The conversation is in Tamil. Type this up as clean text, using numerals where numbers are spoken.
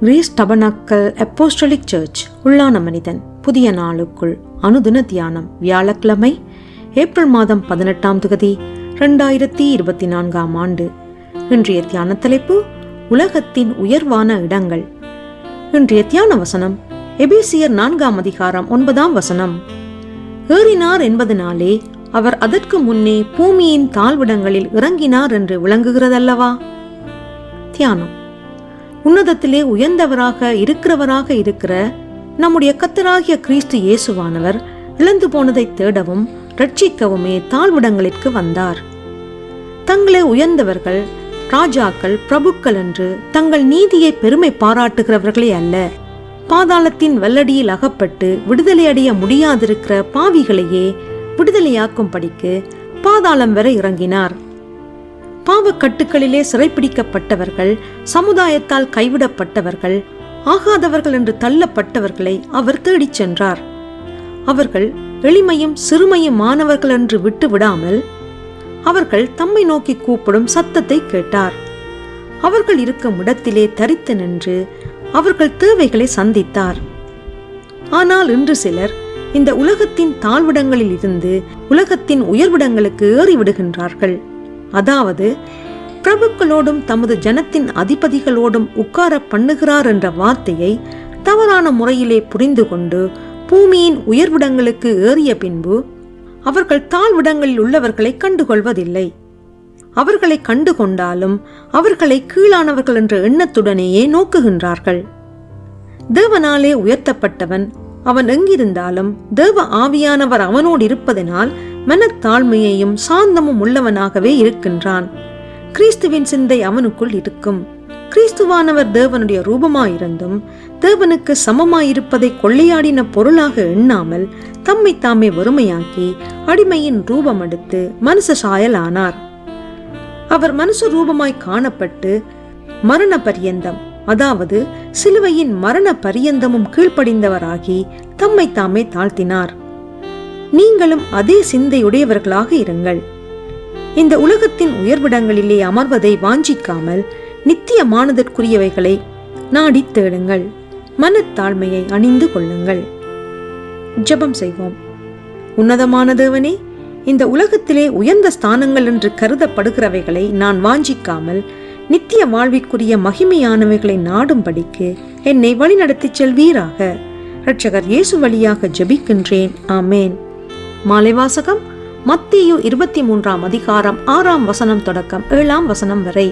கிரேஸ் டபர்னாக்கல் அப்போஸ்டலிக் சர்ச் உள்ளான மனிதன் புதிய நாளுக்குள் அனுதின தியானம் வியாழக்கிழமை ஏப்ரல் மாதம் 18ஆம் தேதி 2024ஆம் ஆண்டு. இன்றைய தியான தலைப்பு உலகத்தின் உயர்வான இடங்கள். இன்றைய தியான வசனம் எபேசியர் 4ஆம் அதிகாரம் 9ஆம் வசனம். ஏறினார் என்பதனாலே அவர் அதற்கு முன்னே பூமியின் தாழ்விடங்களில் இறங்கினார் என்று விளங்குகிறதல்லவா? தியானம். உன்னதத்திலே உயர்ந்தவராக இருக்கிற நம்முடைய கர்த்தராகிய கிறிஸ்து இயேசுவானவர் இழந்து போனதை தேடவும் ரட்சிக்கவுமே தாழ்விடங்களிற்கு வந்தார். தங்களை உயர்ந்தவர்கள், ராஜாக்கள், பிரபுக்கள் என்று தங்கள் நீதியை பெருமை பாராட்டுகிறவர்களே அல்ல, பாதாளத்தின் வல்லடியில் அகப்பட்டு விடுதலை அடைய முடியாதிருக்கிற பாவிகளையே விடுதலையாக்கும்படிக்கு பாதாளம் வரை இறங்கினார். பாவக்கட்டுக்களிலே சிறைப்பிடிக்கப்பட்டவர்கள், சமுதாயத்தால் கைவிடப்பட்டவர்கள், ஆகாதவர்கள் என்று தள்ளப்பட்டவர்களை அவர் தேடிச் சென்றார். அவர்கள் எளிமையும் சிறுமையுமானவர்கள் என்று விட்டு விடாமல் அவர்கள் தம்மை நோக்கி கூப்பிடும் சத்தத்தை கேட்டார். அவர்கள் இருக்கும் இடத்திலே தரித்து நின்று அவர்கள் தேவைகளை சந்தித்தார். ஆனால் இன்று சிலர் இந்த உலகத்தின் தாழ்விடங்களில் இருந்து உலகத்தின் உயர்விடங்களுக்கு ஏறிவிடுகின்றார்கள். அதாவது பிரபுக்களோடும் தமது ஜனத்தின் அதிபதிகளோடும் உட்கார பண்ணுகிறார் என்ற வார்த்தையை தவறான முறையிலே புரிந்து கொண்டு பூமியின் உயர்விடங்களுக்கு ஏறிய பின்பு அவர்கள் தாழ்விடங்களில் உள்ளவர்களை கண்டுகொள்வதில்லை. அவர்களை கண்டுகொண்டாலும் அவர்களை கீழானவர்கள் என்ற எண்ணத்துடனேயே நோக்குகின்றார்கள். தேவனாலே உயர்த்தப்பட்டவன் அவன் எங்கிருந்தாலும் தேவ ஆவியானவர் அவனோடு இருப்பதனால் மனத்தாழ்மையையும் சாந்தமும் உள்ளவனாகவே இருக்கின்றான். கிறிஸ்துவின் சிந்தை அவனுக்குள் இருக்கும். கிறிஸ்துவானவர் தேவனுடைய ரூபமாயிருந்தும் தேவனுக்கு சமமாயிருப்பதை கொள்ளையாடின பொருளாக எண்ணாமல் தம்மை தாமே வறுமையாக்கி அடிமையின் ரூபம் எடுத்து மனுஷ சாயலானார். அவர் மனுஷ ரூபமாய் காணப்பட்டு மரண பரியந்தம், அதாவது சிலுவையின் மரண பரியந்தமும் கீழ்ப்படிந்தவராகி தம்மை தாமே தாழ்த்தினார். நீங்களும் அதே சிந்தையுடையவர்களாக இருங்கள். இந்த உலகத்தின் உயர்விடங்களிலே அமர்வதை வாஞ்சிக்காமல் நித்தியமானதற்குரியவைகளை நாடி தேடுங்கள். மனத்தாழ்மையை அணிந்து கொள்ளுங்கள். ஜெபம் செய்வோம். உன்னதமான தேவனே, இந்த உலகத்திலே உயர்ந்த ஸ்தானங்கள் என்று கருதப்படுகிறவைகளை நான் வாஞ்சிக்காமல் நித்திய வாழ்விற்குரிய மகிமையானவைகளை நாடும்படிக்கு என்னை வழிநடத்தி செல்வீராக. இரட்சகர் இயேசு வழியாக ஜெபிக்கின்றேன். ஆமேன். மாலை வாசகம் மத்தேயு 23ஆம் அதிகாரம் 6ஆம் வசனம் தொடக்கம் 7ஆம் வசனம் வரை.